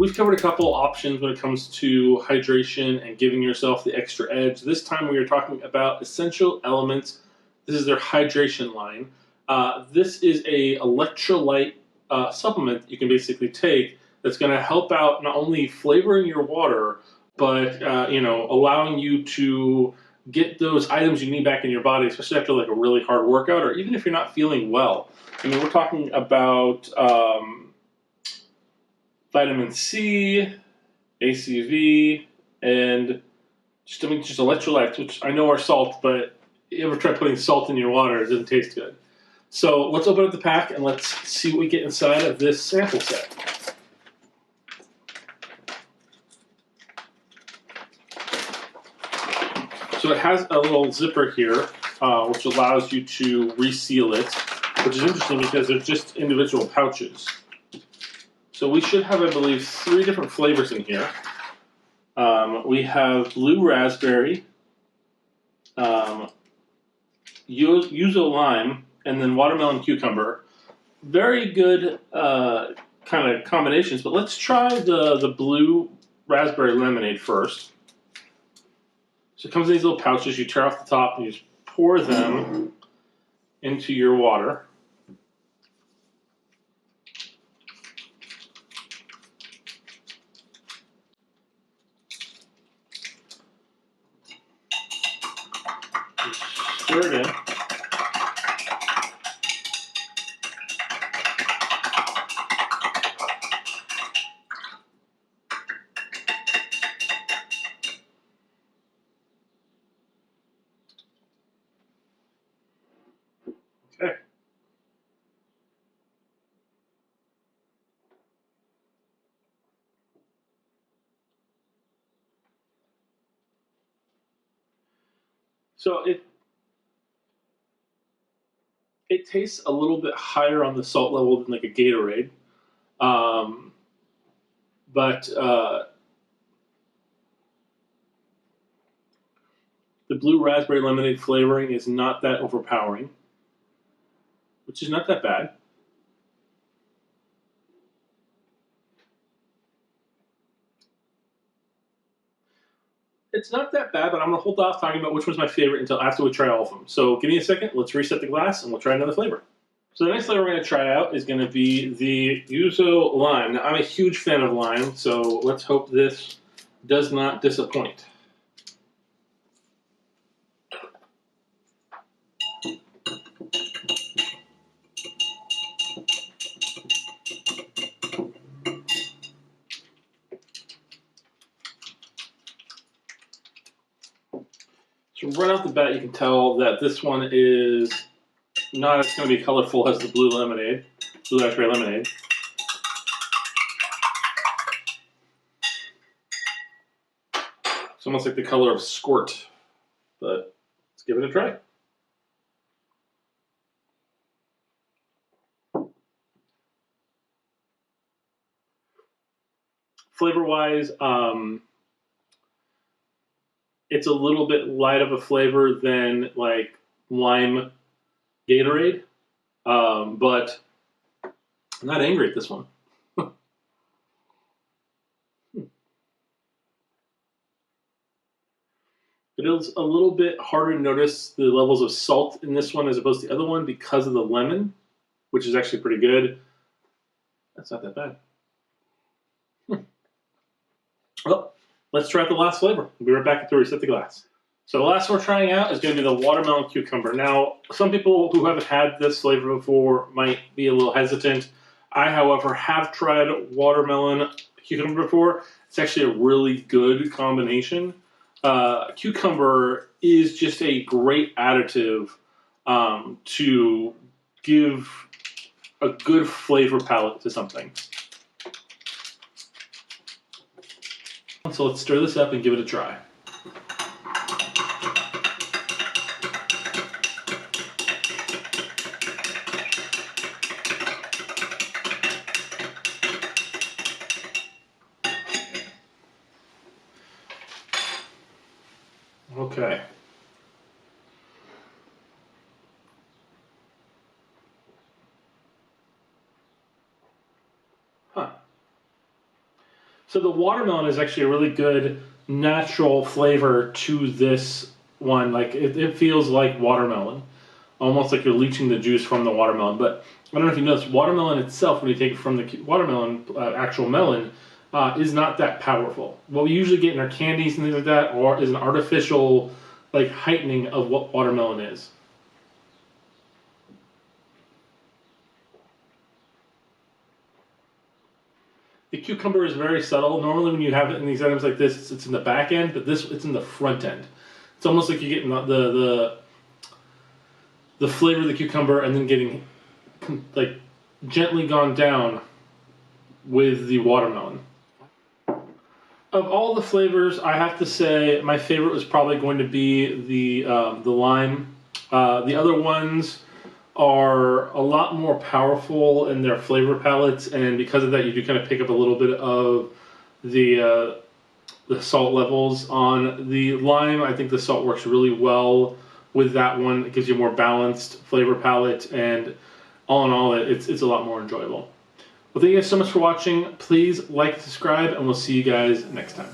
We've covered a couple options when it comes to hydration and giving yourself the extra edge. This time we are talking about Essential Elements. This is their hydration line. This is a electrolyte supplement you can basically take that's going to help out not only flavoring your water, but allowing you to get those items you need back in your body, especially after like a really hard workout, or even if you're not feeling well. I mean, we're talking about vitamin C, ACV, and just electrolytes, which I know are salt, but you ever try putting salt in your water? It doesn't taste good. So let's open up the pack and let's see what we get inside of this sample set. So it has a little zipper here, which allows you to reseal it, which is interesting because they're just individual pouches. So we should have, I believe, 3 different flavors in here. We have blue raspberry, Yuzu Lime, and then watermelon cucumber. Very good kind of combinations, but let's try the blue raspberry lemonade first. So it comes in these little pouches. You tear off the top and you just pour them into your water. Stir it in. Okay. So it tastes a little bit higher on the salt level than like a Gatorade, but the blue raspberry lemonade flavoring is not that overpowering, which is not that bad. It's not that bad, but I'm going to hold off talking about which one's my favorite until after we try all of them. So give me a second, let's reset the glass, and we'll try another flavor. So the next flavor we're going to try out is going to be the Yuzu Lime. Now, I'm a huge fan of lime, so let's hope this does not disappoint. So right off the bat, you can tell that this one is not as going to be colorful as the blue raspberry lemonade. It's almost like the color of Squirt, but let's give it a try. Flavor-wise, it's a little bit light of a flavor than like lime Gatorade, but I'm not angry at this one. It is a little bit harder to notice the levels of salt in this one as opposed to the other one because of the lemon, which is actually pretty good. That's not that bad. Well, let's try out the last flavor. We'll be right back after we reset the glass. So the last one we're trying out is going to be the watermelon cucumber. Now, some people who haven't had this flavor before might be a little hesitant. I, however, have tried watermelon cucumber before. It's actually a really good combination. Cucumber is just a great additive to give a good flavor palette to something. So let's stir this up and give it a try. Okay. Huh. So the watermelon is actually a really good natural flavor to this one. Like it feels like watermelon, almost like you're leaching the juice from the watermelon. But I don't know if you noticed, watermelon itself, when you take it from the watermelon, actual melon, is not that powerful. What we usually get in our candies and things like that, or is an artificial like heightening of what watermelon is. The cucumber is very subtle. Normally, when you have it in these items like this, it's in the back end, but this it's in the front end. It's almost like you're getting the flavor of the cucumber and then getting like gently gone down with the watermelon. Of all the flavors, I have to say my favorite was probably going to be the lime. The other ones are a lot more powerful in their flavor palettes, and because of that, you do kind of pick up a little bit of the salt levels on the lime. I think the salt works really well with that one. It gives you a more balanced flavor palette, and all in all, it's a lot more enjoyable. Well, thank you guys so much for watching. Please like, subscribe, and we'll see you guys next time.